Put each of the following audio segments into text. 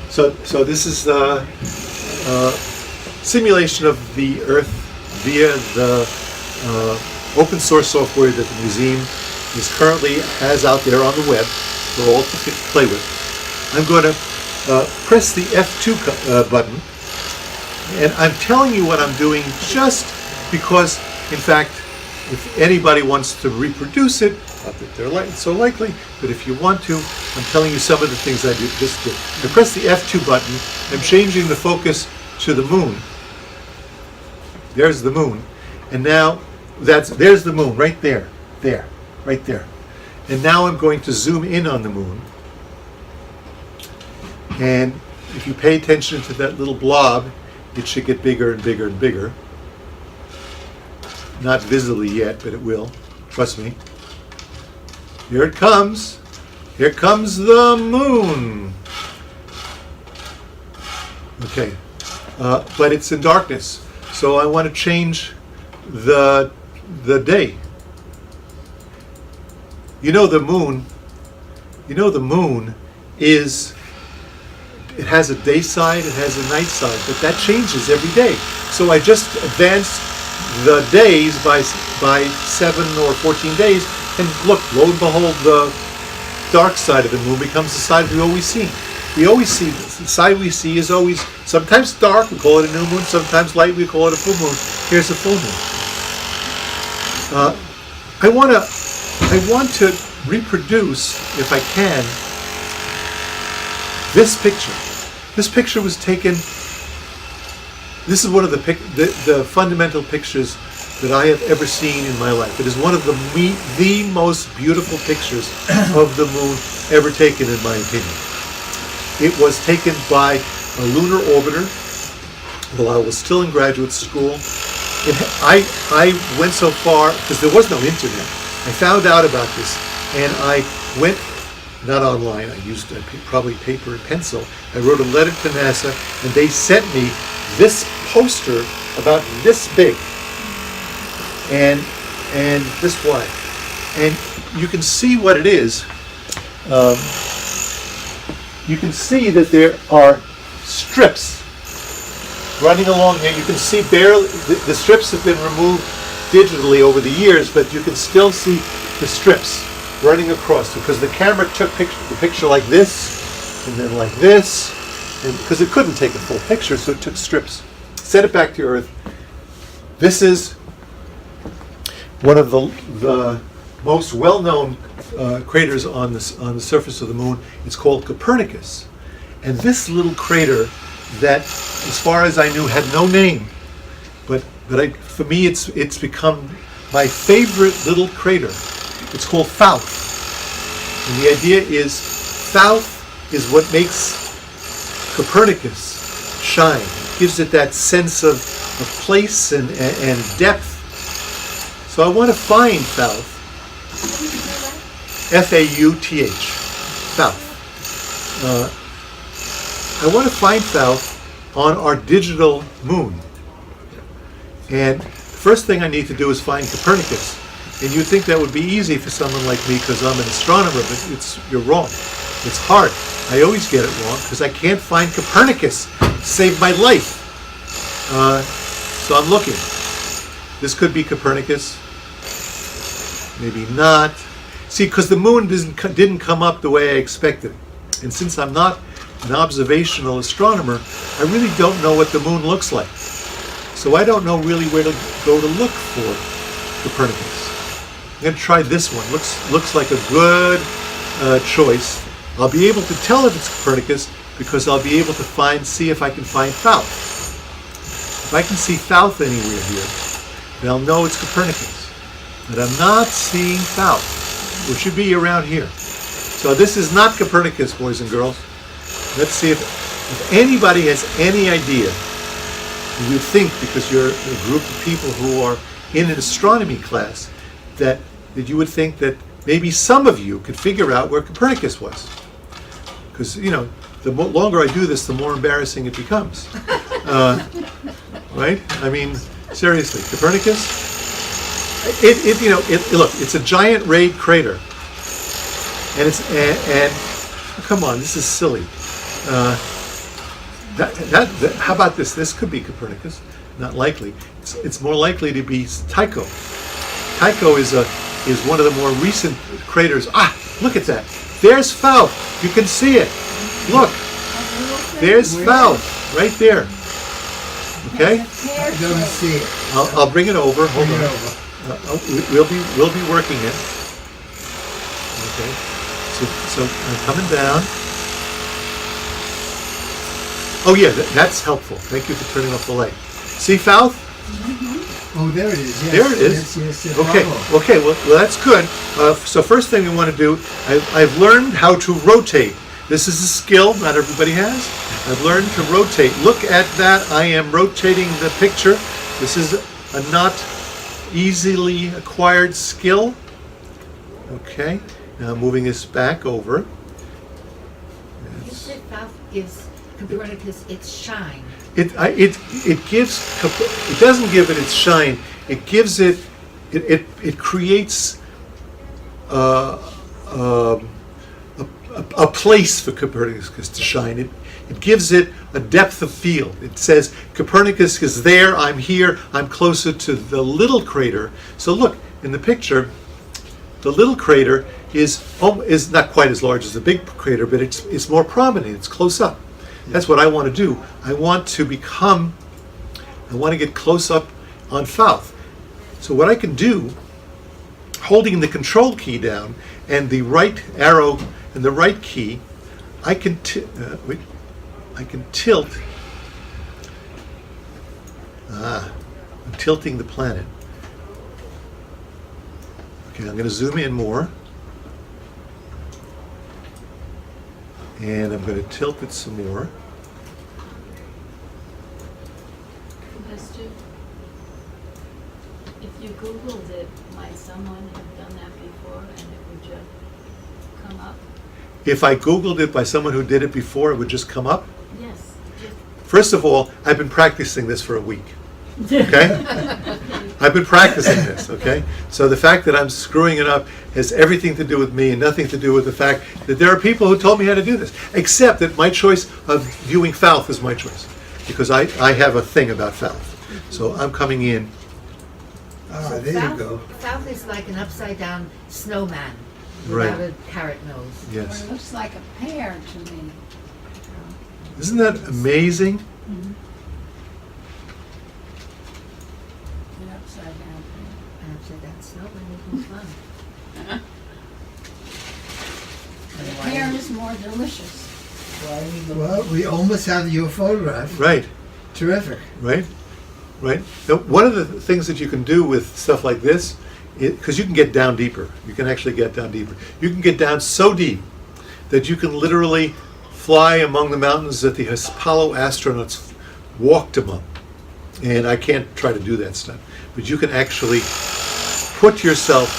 So this is the simulation of the Earth via the open source software that the museum currently has out there on the web for all to play with. I'm going to press the F2 button, and I'm telling you what I'm doing just because, in fact, if anybody wants to reproduce it, not that they're so likely, but if you want to, I'm telling you some of the things I do. Just to I press the F2 button, I'm changing the focus to the moon. There's the moon, and now there's the moon right there, right there. And now I'm going to zoom in on the moon. And if you pay attention to that little blob, it should get bigger and bigger and bigger. Not visibly yet, but it will. Trust me. Here it comes. Here comes the moon. Okay. But it's in darkness. So I want to change the day. You know the moon is, it has a day side, it has a night side, but that changes every day. So I just advanced the days by 7 or 14 days, and look, lo and behold, the dark side of the moon becomes the side we always see. We always see, the side we see is always sometimes dark, we call it a new moon, sometimes light, we call it a full moon. Here's a full moon. I want to reproduce, if I can, this picture. This picture was taken, this is one of the fundamental pictures that I have ever seen in my life. It is one of the most beautiful pictures of the moon ever taken, in my opinion. It was taken by a lunar orbiter while I was still in graduate school. And I went so far, because there was no internet. I found out about this, and I went, not online, I used probably paper and pencil. I wrote a letter to NASA, and they sent me this poster about this big and this wide. And you can see what it is. You can see that there are strips running along here. You can see barely, the strips have been removed digitally over the years, but you can still see the strips running across, because the camera took the picture like this, and then like this, and because it couldn't take a full picture, so it took strips. Sent it back to Earth. This is one of the most well-known craters on the surface of the moon. It's called Copernicus, and this little crater that, as far as I knew, had no name, but for me, it's become my favorite little crater. It's called Fouth. And the idea is, Fouth is what makes Copernicus shine. It gives it that sense of place and depth. So I want to find Fouth. F-A-U-T-H. Fouth. I want to find Fouth on our digital moon. And the first thing I need to do is find Copernicus. And you'd think that would be easy for someone like me because I'm an astronomer, but you're wrong. It's hard. I always get it wrong because I can't find Copernicus to save my life. So I'm looking. This could be Copernicus. Maybe not. See, because the moon didn't come up the way I expected. And since I'm not an observational astronomer, I really don't know what the moon looks like. So I don't know really where to go to look for Copernicus. I'm going to try this one. Looks like a good choice. I'll be able to tell if it's Copernicus because I'll be able to see if I can find Fouth. If I can see Fouth anywhere here, then I'll know it's Copernicus. But I'm not seeing Fouth, which should be around here. So this is not Copernicus, boys and girls. Let's see if anybody has any idea. You think, because you're a group of people who are in an astronomy class, that you would think that maybe some of you could figure out where Copernicus was. Because, the longer I do this, the more embarrassing it becomes. Right? I mean, seriously, Copernicus? Look, it's a giant rayed crater. And come on, this is silly. How about this? This could be Copernicus. Not likely. It's more likely to be Tycho. Tycho is one of the more recent craters. Ah, look at that. There's Falk. You can see it. Look. There's Falk right there. Okay. I don't see it. I'll bring it over. Hold Bring on. it over. We'll be working it. Okay. So I'm coming down. Oh yeah, that's helpful. Thank you for turning off the light. See Falk? Oh, there it is. Yes. There it is. Yes, Okay. bravo. Okay. Well, that's good. So first thing we want to do, I've learned how to rotate. This is a skill not everybody has. I've learned to rotate. Look at that. I am rotating the picture. This is a not easily acquired skill. Okay. Now moving this back over. You said Falk gives Copernicus its shine. It doesn't give it its shine. It gives it creates a place for Copernicus to shine. It gives it a depth of field. It says Copernicus is there, I'm here, I'm closer to the little crater. So look, in the picture, the little crater is not quite as large as the big crater, but it's more prominent, it's close up. That's what I want to do. I want to get close up on Falk. So what I can do, holding the control key down and the right arrow and the right key, I can tilt. I'm tilting the planet. Okay, I'm going to zoom in more. And I'm going to tilt it some more. If you Googled it, might someone have done that before and it would just come up? If I Googled it by someone who did it before, it would just come up? Yes. First of all, I've been practicing this for a week. Okay? I've been practicing this, okay? So the fact that I'm screwing it up has everything to do with me and nothing to do with the fact that there are people who told me how to do this. Except that my choice of viewing Falk is my choice. Because I have a thing about Falk. So I'm coming in. Ah, there you go. Falk is like an upside down snowman without a carrot nose. Yes. It looks like a pear to me. Isn't that amazing? An upside down pear. An upside down snowman is more fun. The pear is more delicious. Well, we almost have your photograph. Right. Terrific. Right? Right? Now, one of the things that you can do with stuff like this, because you can get down deeper. You can actually get down deeper. You can get down so deep that you can literally fly among the mountains that the Apollo astronauts walked among. And I can't try to do that stuff. But you can actually put yourself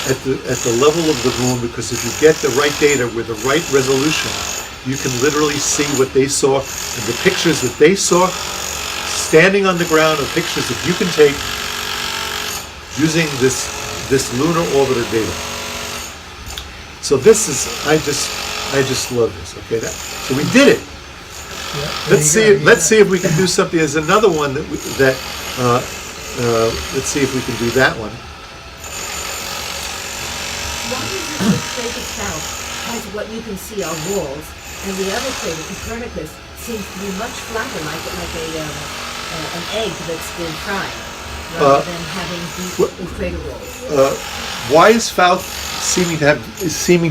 at the level of the moon, because if you get the right data with the right resolution, you can literally see what they saw, and the pictures that they saw standing on the ground are pictures that you can take using this lunar orbiter data. So this is, I just love this. Okay, so we did it. Yeah, Let's see if we can do something. There's another one let's see if we can do that one. Why is it that crater Falk has what you can see on walls, and the other crater, Copernicus, seems to be much flatter, like an egg that's been fried, rather than having deep crater walls? Why is Falk seeming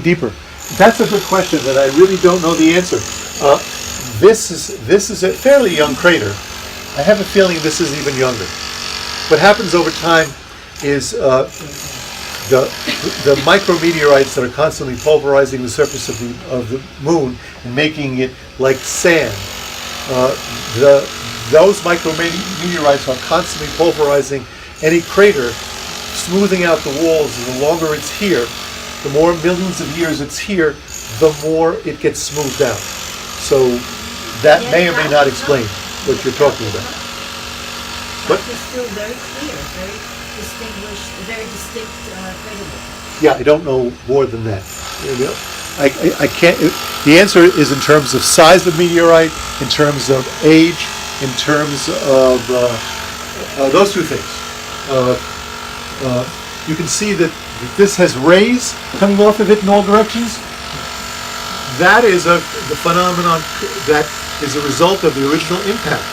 deeper? That's a good question that I really don't know the answer. This is a fairly young crater. I have a feeling this is even younger. What happens over time is the micrometeorites that are constantly pulverizing the surface of the moon and making it like sand. Those micrometeorites are constantly pulverizing any crater, smoothing out the walls, and the longer it's here, the more millions of years it's here, the more it gets smoothed out. So that may or may not explain what you're talking about. Falk is still very clear, very distinguished, very distinct crater wall. Yeah, I don't know more than that. I can't. The answer is in terms of size of meteorite, in terms of age, in terms of those two things. You can see that this has rays coming off of it in all directions. That is the phenomenon that is a result of the original impact.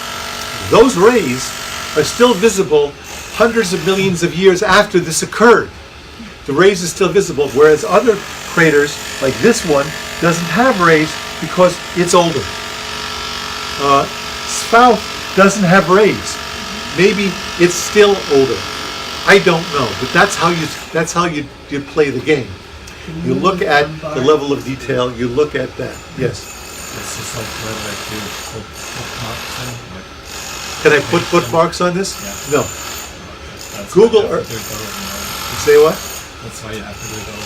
Those rays are still visible hundreds of millions of years after this occurred. The rays are still visible, whereas other craters, like this one, doesn't have rays because it's older. Spout doesn't have rays. Maybe it's still older. I don't know, but that's how you play the game. You look at the level of detail. You look at that. Yes. It's just like where like you put bookmarks in, like Can I put bookmarks on this? Yeah. No. that's Google why you have Earth. to do it over and over. Say what? That's why you have to do it over and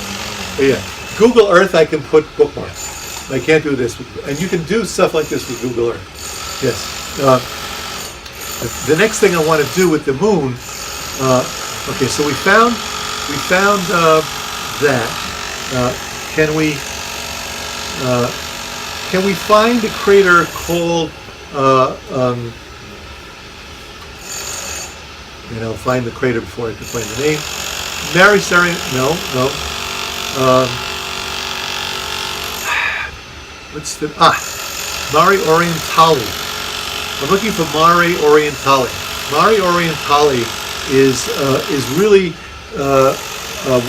over. Yeah. Google Earth, I can put bookmarks. I can't do this, and you can do stuff like this with Google Earth. Yes. The next thing I want to do with the moon. Okay, so we found that. Can we find a crater called? And I'll find the crater before I can find the name. Mare Serenitatis. No. What's the Mare Orientali. I'm looking for Mare Orientali. Mare Orientali is really a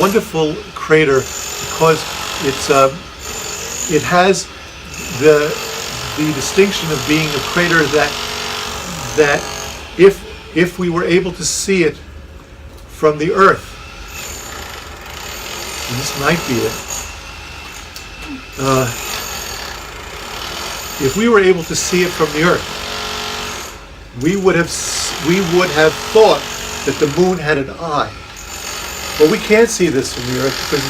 wonderful crater because it has the distinction of being a crater that if we were able to see it from the Earth, and this might be it. If we were able to see it from the Earth, we would have thought that the moon had an eye. But we can't see this from the Earth because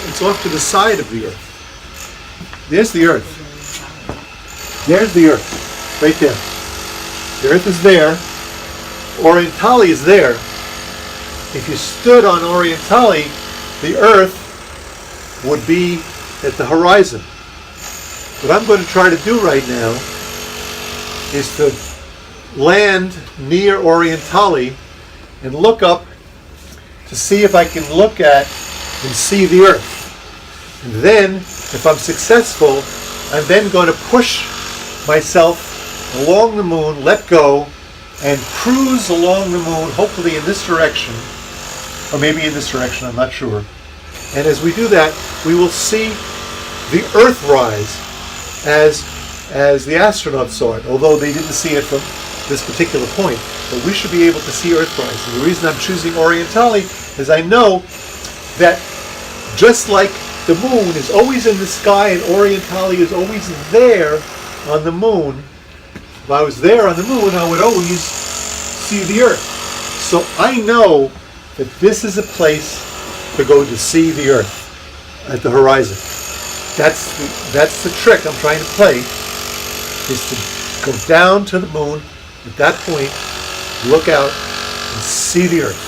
it's off to the side of the Earth. There's the Earth. There's the Earth, right there. The Earth is there. Orientali is there. If you stood on Orientali, the Earth would be at the horizon. What I'm going to try to do right now is to land near Orientali and look up to see if I can look at and see the Earth. And then, if I'm successful, I'm then going to push myself along the moon, let go, and cruise along the moon, hopefully in this direction, or maybe in this direction, I'm not sure. And as we do that, we will see the Earth rise as the astronauts saw it, although they didn't see it from this particular point. But we should be able to see Earth rise. And the reason I'm choosing Orientali is I know that just like the moon is always in the sky and Orientali is always there on the moon, if I was there on the moon, I would always see the Earth. So I know that this is a place to go to see the Earth at the horizon. That's the trick I'm trying to play, is to go down to the moon at that point, look out, and see the Earth.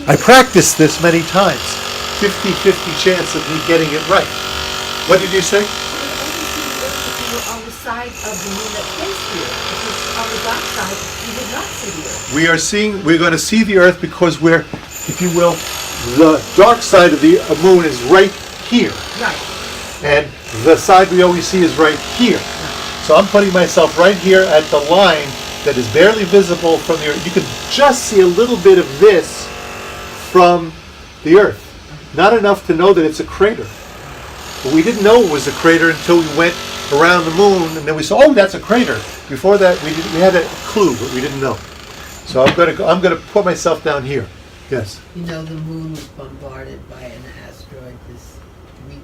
I practiced this many times. 50-50 chance of me getting it right. What did you say? You would only see the Earth if you were on the side of the moon that faced you. Because on the dark side, you did not see the Earth. We're going to see the Earth because we're, if you will, the dark side of the moon is right here. Right. And the side we always see is right here. So I'm putting myself right here at the line that is barely visible from the Earth. You can just see a little bit of this from the Earth. Not enough to know that it's a crater. But we didn't know it was a crater until we went around the moon, and then we saw, oh, that's a crater. Before that, we had a clue, but we didn't know. So I'm going to put myself down here. Yes. You know, the moon was bombarded by an asteroid this week.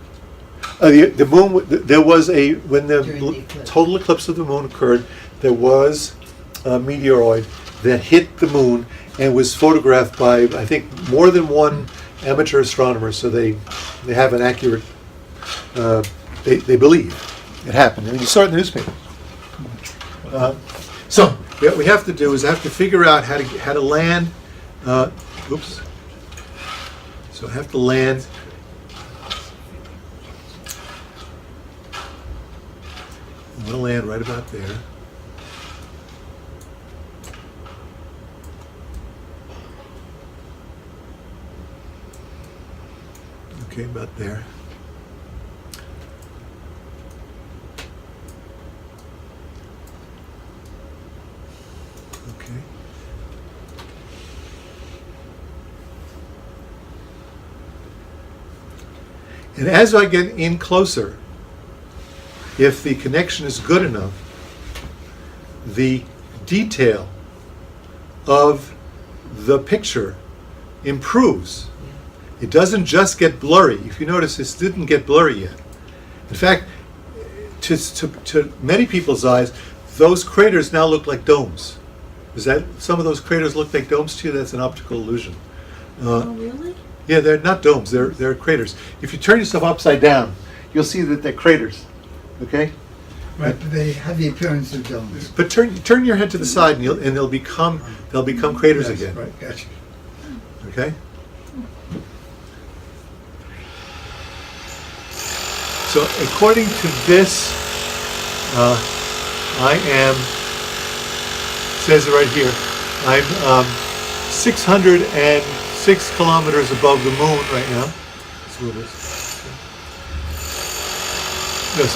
The moon. There was when the During the eclipse. total eclipse of the moon occurred, there was a meteoroid that hit the moon and was photographed by, I think, more than one amateur astronomer. So they have an accurate. They believe it happened. I mean, you saw it in the newspaper. So what we have to do is figure out how to land. Oops. So I have to land want to land right about there. Okay, about there. Okay. And as I get in closer, if the connection is good enough, the detail of the picture improves. It doesn't just get blurry. If you notice, this didn't get blurry yet. In fact, to many people's eyes, those craters now look like domes. Is that some of those craters look like domes to you? That's an optical illusion. Oh, really? Yeah, they're not domes. They're craters. If you turn yourself upside down, you'll see that they're craters. Okay. Right, but they have the appearance of domes. But turn your head to the side, and they'll become craters Yes, again. Right, gotcha. Okay. So according to this, I am, says it right here, I'm 606 kilometers above the moon right now. Let's move this.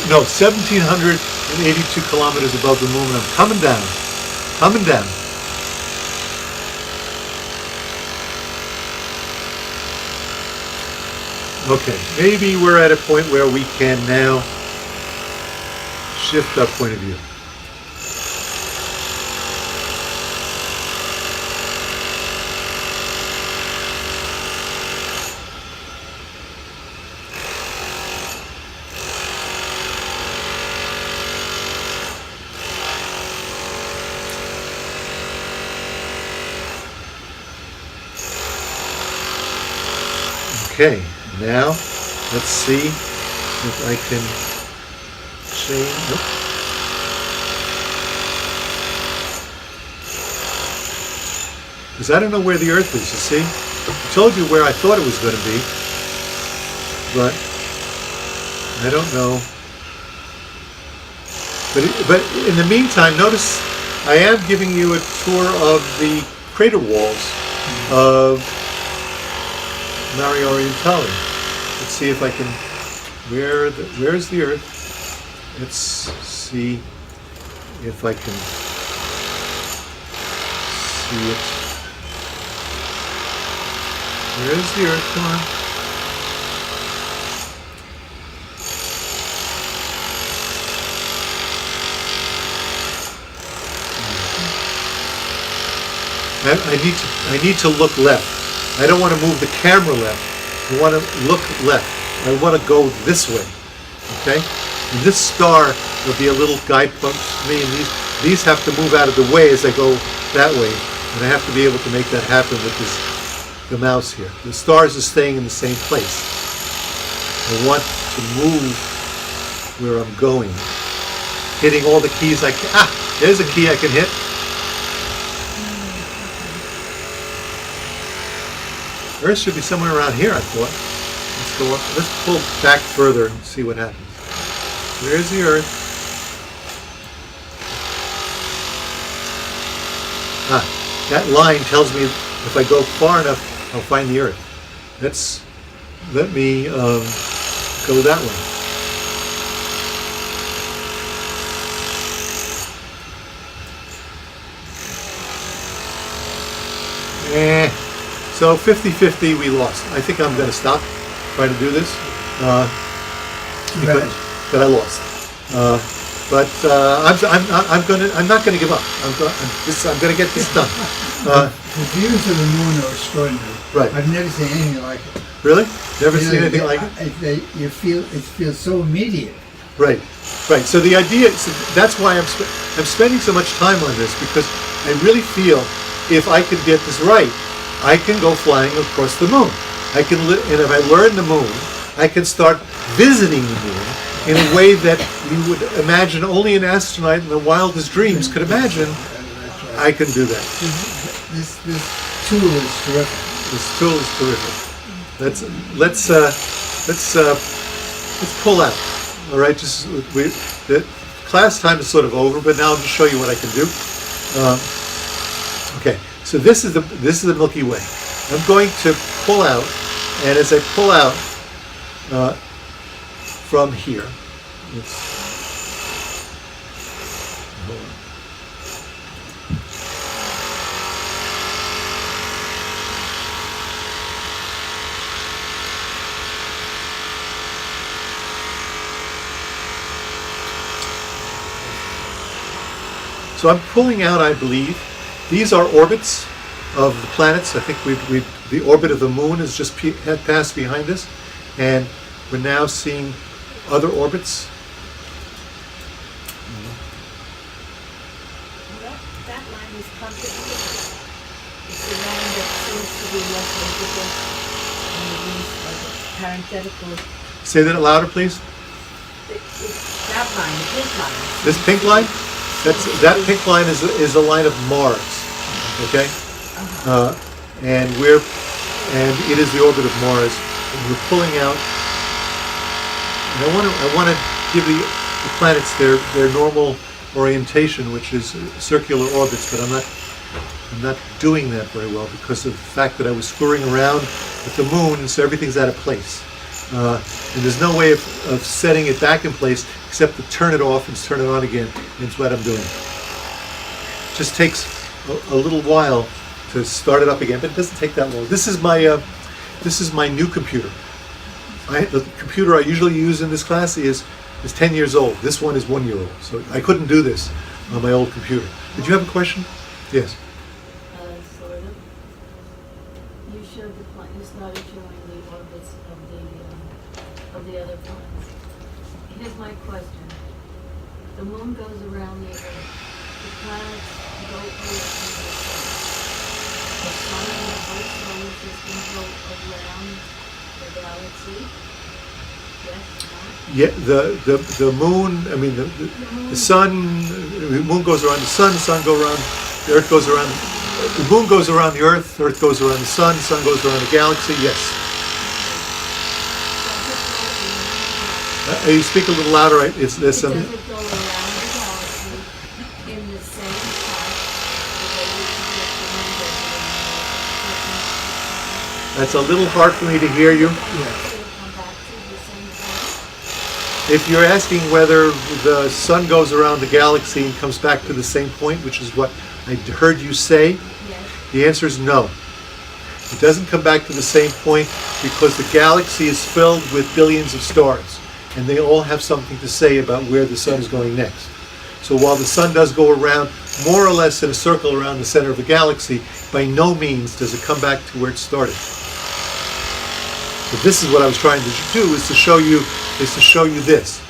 No, 1,782 kilometers above the moon. I'm coming down, coming down. Okay, maybe we're at a point where we can now shift our point of view. Okay, now let's see if I can change. Nope. Because I don't know where the Earth is, you see? I told you where I thought it was going to be, but I don't know. But in the meantime, notice I am giving you a tour of the crater walls of Mare Orientale. Let's see if I can. Where's the Earth? Let's see if I can see it. Where's the Earth? Come on. I need to look left. I don't want to move the camera left. I want to look left. I want to go this way. Okay? And this star will be a little guidepost for me, and these have to move out of the way as I go that way. And I have to be able to make that happen with the mouse here. The stars are staying in the same place. I want to move where I'm going. Hitting all the keys I can. Ah! There's a key I can hit. Earth should be somewhere around here, I thought. Let's go up. Let's pull back further and see what happens. There's the Earth. Ah, that line tells me if I go far enough, I'll find the Earth. Let me go that way. So 50-50 we lost. I think I'm going to stop trying to do this. But I lost. I'm not going to give up. I'm going to get this done. The views of the moon are extraordinary. Right. I've never seen anything like it. Really? Never You know, seen anything like it? it feels so immediate. Right. So the idea is that's why I'm spending so much time on this, because I really feel if I could get this right, I can go flying across the moon. And if I learn the moon, I can start visiting the moon in a way that you would imagine only an astronaut in the wildest dreams could imagine. I can do that. This tool is terrific. This tool is terrific. Let's pull out. All right, just class time is sort of over, but now I'll just show you what I can do. Okay, so this is the Milky Way. I'm going to pull out, and as I pull out from here, hold on. So I'm pulling out, I believe, these are orbits of the planets. I think the orbit of the moon has just had passed behind us, and we're now seeing other orbits. Well, that line is contradictory. It's the line that seems to be less visible and it means like a parenthetical. Say that louder, please. That line, the pink line. This pink line? That pink line is a line of Mars. Okay? And it is the orbit of Mars. And we're pulling out. And I want to give the planets their normal orientation, which is circular orbits, but I'm not doing that very well because of the fact that I was screwing around with the moon, and so everything's out of place. And there's no way of setting it back in place except to turn it off and turn it on again, and it's what I'm doing. It just takes a little while to start it up again, but it doesn't take that long. This is my new computer. The computer I usually use in this class is 10 years old. This one is 1 year old, so I couldn't do this on my old computer. Did you have a question? Yes. Sort of. You showed you started showing the orbits of the other planets. Here's my question. The moon goes around the Earth. The planets go around the sun. The sun and the whole solar system go around the galaxy. Yes, no? Yeah, the moon. I mean the sun. The moon goes around the sun. The sun goes around. The Earth goes around. The moon goes around the Earth. The Earth goes around the sun. The sun goes around the galaxy. Yes. You speak a little louder. There's Does some. it go around the galaxy in the same path the way we predict the moon goes around? That's a little hard for me to hear you. Does it come back to the same point? If you're asking whether the sun goes around the galaxy and comes back to the same point, which is what I heard you say, Yes. the answer is no. It doesn't come back to the same point because the galaxy is filled with billions of stars, and they all have something to say about where the sun is going next. So while the sun does go around more or less in a circle around the center of the galaxy, by no means does it come back to where it started. But this is what I was trying to do, is to show you this.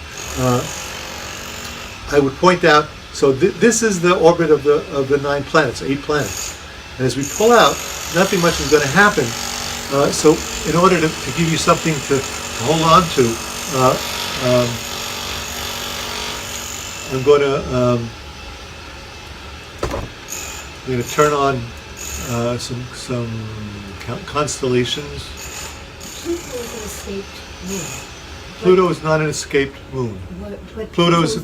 I would point out, so this is the orbit of the 9 planets, 8 planets. And as we pull out, nothing much is going to happen. So in order to give you something to hold on to, I'm going to turn on some constellations. Pluto is an escaped moon. Pluto is not an escaped moon. But Pluto is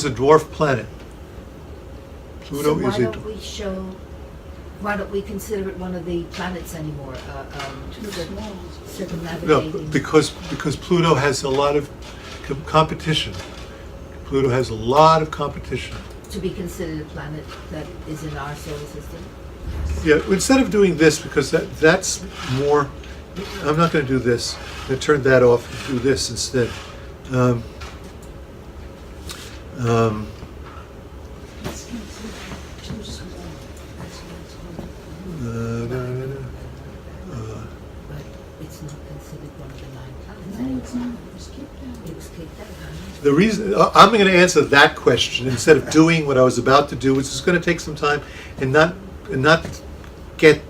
a dwarf planet. Pluto so is why don't we consider it one of the planets anymore? no, Circumnavigating. because Pluto has a lot of competition. Pluto has a lot of competition. To be considered a planet that is in our solar system. Yeah, instead of doing this, because that's more, I'm not going to do this. I'm going to turn that off and do this instead. But it's not considered one of the 9 planets anymore. It was kicked out. The reason I'm going to answer that question instead of doing what I was about to do, which is going to take some time and not get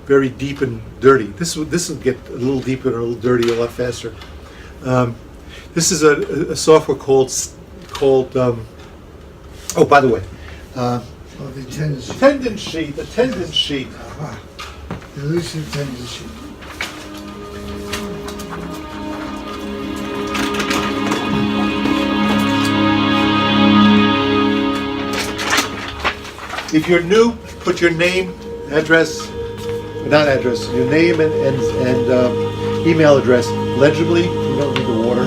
very deep and dirty. This will get a little deeper and a little dirty a lot faster. This is a software called. Oh, by the way, the attendance sheet. Attendance sheet. The elusive attendance sheet. If you're new, put your name, address, not address, your name and email address legibly. We don't need the water.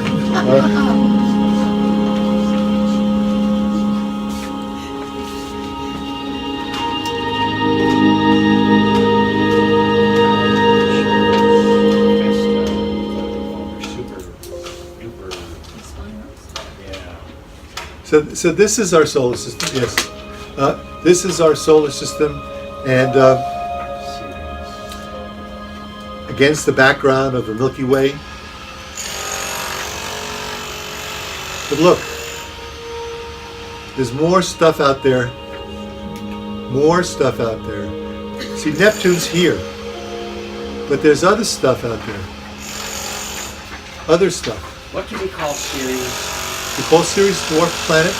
So this is our solar system. Yes, this is our solar system, and against the background of the Milky Way. But look, there's more stuff out there. More stuff out there. See, Neptune's here, but there's other stuff out there. Other stuff. What do we call Ceres? We call Ceres dwarf planet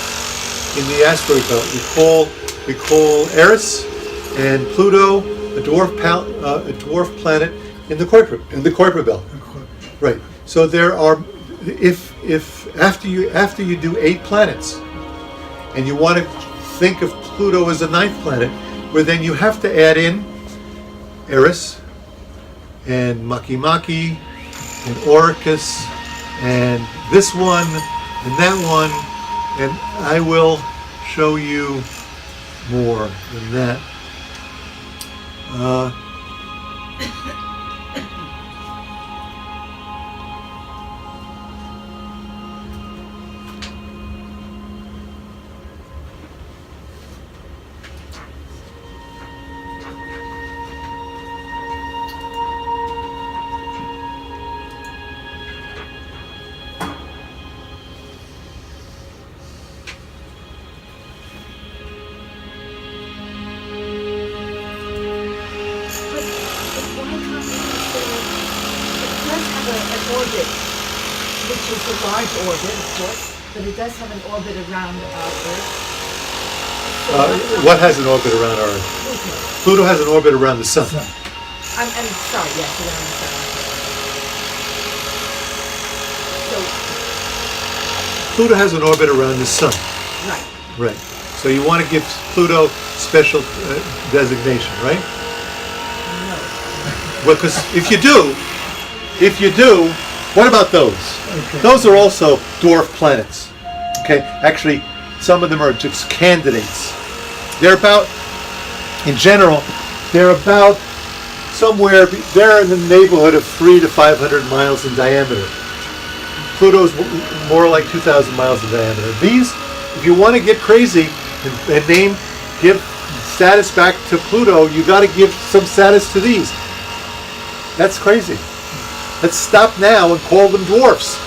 in the asteroid belt. We call Eris and Pluto a dwarf planet in the Kuiper belt. Right. So there are, if after you do 8 planets, and you want to think of Pluto as a 9th planet, where then you have to add in Eris and Makemake and Oricus and this one and that one, and I will show you more than that. Which is a large orbit, of course, but it does have an orbit around our Earth. What has an orbit around our Earth? Pluto has an orbit around the Sun. I'm sorry, yes, around the Sun. So, Pluto has an orbit around the Sun. right. Right. So you want to give Pluto special designation, right? No. Well, because if you do, what about those? Okay. Those are also dwarf planets. Okay, actually, some of them are just candidates. They're about, in general, they're about somewhere, they're in the neighborhood of 300 to 500 miles in diameter. Pluto's more like 2,000 miles in diameter. These, if you want to get crazy and give status back to Pluto, you got to give some status to these. That's crazy. Let's stop now and call them dwarfs,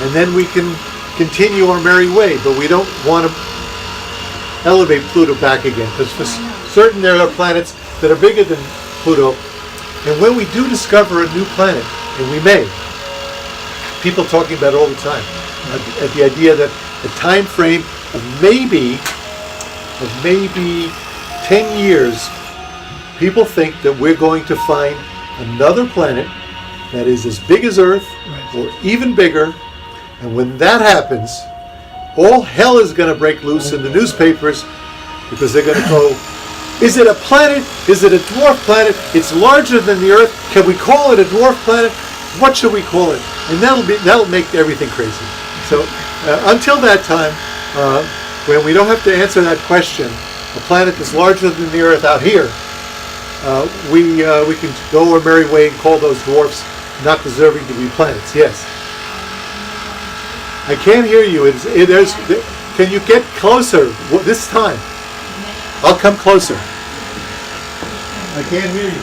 and then we can continue our merry way. But we don't want to elevate Pluto back again, because for certain there are planets that are bigger than Pluto. And when we do discover a new planet, and we may, people talking about it all the time, at the idea that the time frame of maybe 10 years, people think that we're going to find another planet that is as big as Earth, or even bigger, and when that happens, all hell is going to break loose in the newspapers, because they're going to go, is it a planet? Is it a dwarf planet? It's larger than the Earth. Can we call it a dwarf planet? What should we call it? And that'll make everything crazy. So until that time, when we don't have to answer that question, a planet that's larger than the Earth out here, we can go our merry way and call those dwarfs not deserving to be planets. Yes. I can't hear you. Can you get closer this time? I'll come closer. I can't hear you.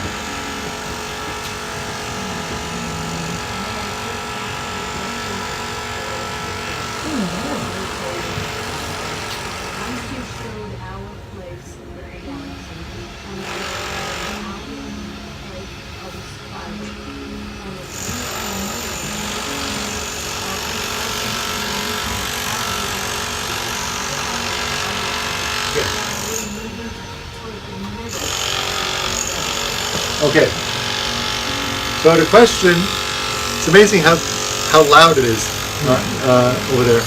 You showed our place in the galaxy and the of the spiral, and Okay. So the question, it's amazing how loud it is over there.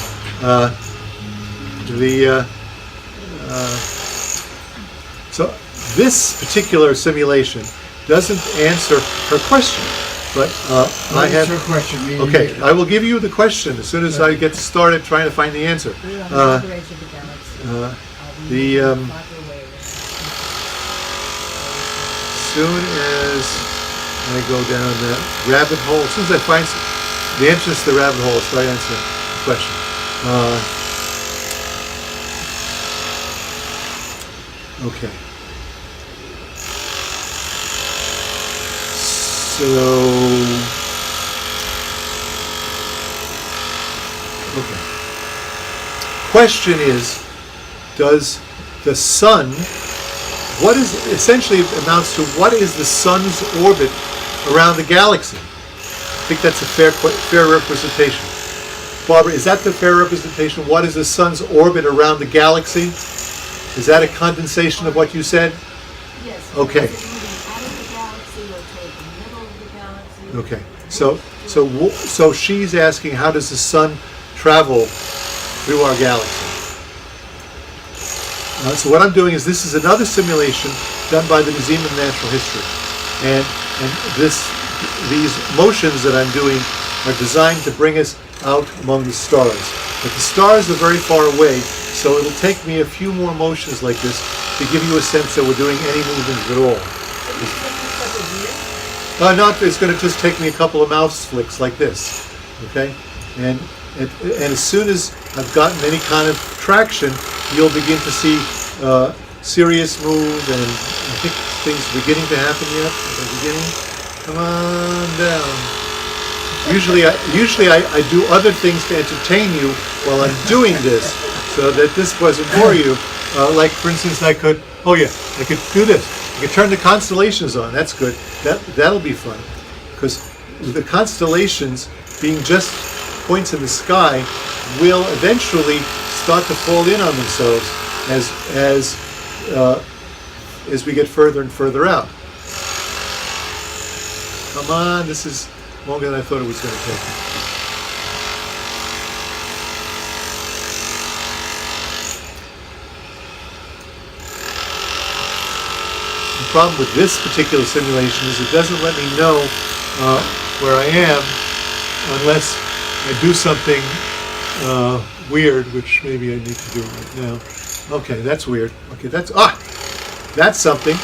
So this particular simulation doesn't answer her question, but I What is have. her question? Me Okay, neither. I will give you the question as soon as I get started trying to find the answer. We're on the other edge of the galaxy. the, Are we moving farther away? Soon as I go down that rabbit hole, as soon as I find the entrance to the rabbit hole, I'll start answering the question. Okay. Okay. Question is, does the sun, what is, essentially amounts to what is the sun's orbit around the galaxy? I think that's a fair representation. Barbara, is that the fair representation? What is the sun's orbit around the galaxy? Is that a condensation of what you said? Yes. Okay. Is it moving out of the galaxy or toward the middle of the galaxy? Okay. So she's asking, how does the sun travel through our galaxy? So what I'm doing is, this is another simulation done by the Museum of Natural History, and these motions that I'm doing are designed to bring us out among the stars. But the stars are very far away, so it'll take me a few more motions like this to give you a sense that we're doing any movement at all. Not, it's going to just take me a couple of mouse flicks like this, okay? And as soon as I've gotten any kind of traction, you'll begin to see Sirius move, and I think things are beginning to happen yet. They're beginning. Come on down. Usually I do other things to entertain you while I'm doing this, so that this wasn't bore you. Like, for instance, I could do this. I could turn the constellations on. That's good. That'll be fun, because the constellations, being just points in the sky, will eventually start to fall in on themselves as we get further and further out. Come on, this is longer than I thought it was going to take. The problem with this particular simulation is it doesn't let me know where I am unless I do something weird, which maybe I need to do right now. Okay, that's weird. Okay, that's something.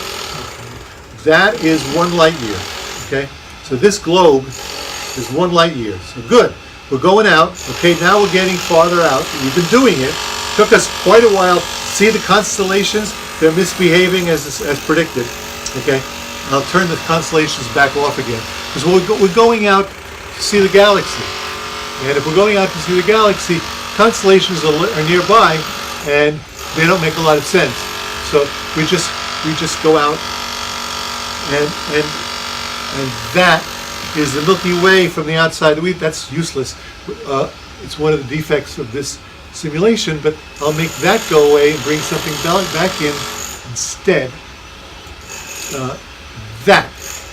That is 1 light year. Okay, so this globe is 1 light year. So good. We're going out. Okay, now we're getting farther out. We've been doing it. Took us quite a while to see the constellations. They're misbehaving as predicted. Okay, I'll turn the constellations back off again, because we're going out to see the galaxy. And if we're going out to see the galaxy, constellations are nearby, and they don't make a lot of sense. So we just go out, and that is the Milky Way from the outside. That's useless. It's one of the defects of this simulation, but I'll make that go away and bring something back in instead. That.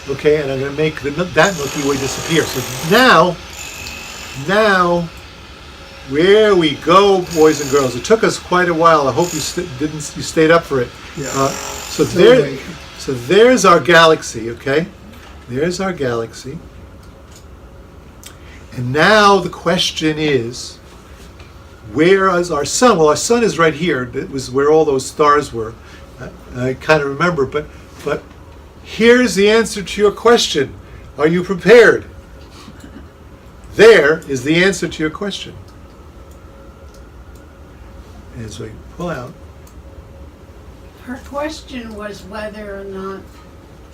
Okay, and I'm going to make that Milky Way disappear. So now, where we go, boys and girls. It took us quite a while. I hope you stayed up for it. Yeah. So there's our galaxy. Okay, there's our galaxy. And now the question is, where is our sun? Well, our sun is right here. That was where all those stars were. I kind of remember, but here's the answer to your question. Are you prepared? There is the answer to your question. As we pull out. Her question was whether or not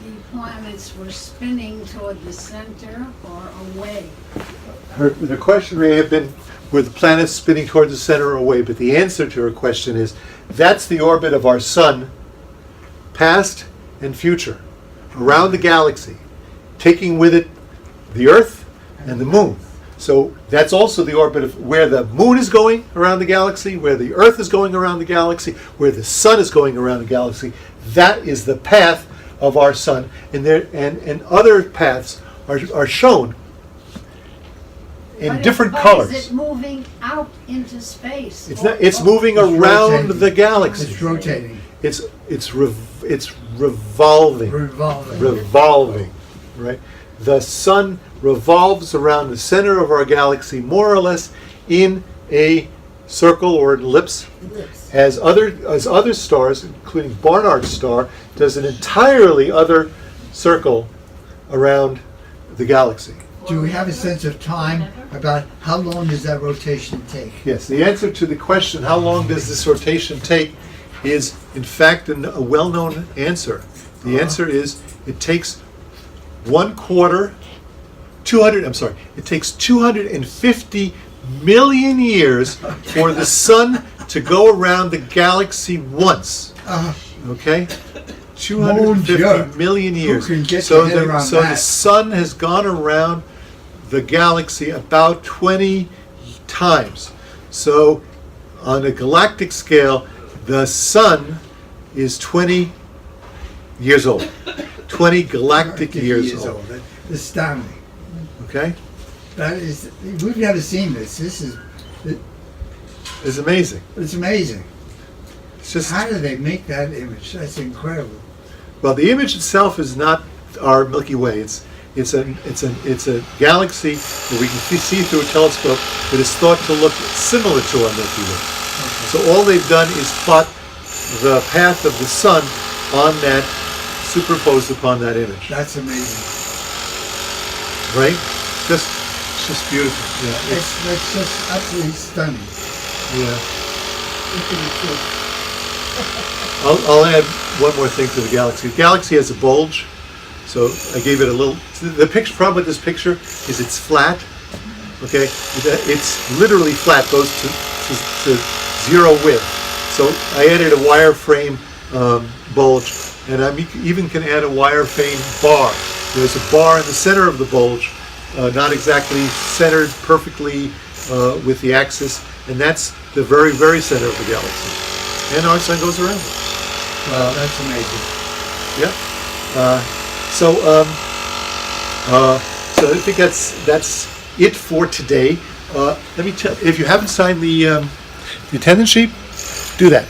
the planets were spinning toward the center or away. The question may have been, were the planets spinning toward the center or away? But the answer to her question is, that's the orbit of our sun, past and future, around the galaxy, taking with it the Earth and the Moon. So that's also the orbit of where the Moon is going around the galaxy, where the Earth is going around the galaxy, where the Sun is going around the galaxy. That is the path of our sun, and other paths are shown in different colors. Is it moving out into space? It's moving around the galaxy. It's rotating. It's It's revolving. Revolving, right? The sun revolves around the center of our galaxy more or less in a circle or an ellipse, Ellipse. as other stars, including Barnard's star, does an entirely other circle around the galaxy. Do we have a sense of time about how long does that rotation take? Yes, the answer to the question, how long does this rotation take, is in fact a well-known answer. The answer is it takes it takes 250 million years for the sun to go around the galaxy once. Okay? 250 million years. Who can get So their head around the that? sun has gone around the galaxy about 20 times. So on a galactic scale, the sun is 20 years old. 20 galactic years old. That's astounding. Okay? That is, we've never seen this. It's amazing. It's amazing. It's just, How do they make that image? That's incredible. well, the image itself is not our Milky Way. It's a galaxy that we can see through a telescope that is thought to look similar to our Milky Way. So all they've done is plot the path of the sun on that, superposed upon that image. That's amazing. Right? It's just beautiful. Yeah. That's just absolutely stunning. Yeah. I'll add one more thing to the galaxy. The galaxy has a bulge, so I gave it a little. The problem with this picture is it's flat. Okay, it's literally flat, goes to zero width. So I added a wireframe bulge, and I even can add a wireframe bar. There's a bar in the center of the bulge, not exactly centered perfectly with the axis, and that's the very, very center of the galaxy. And our sun goes around it. Wow, that's amazing. Yeah. So I think that's it for today. Let me tell. If you haven't signed the attendance sheet, do that.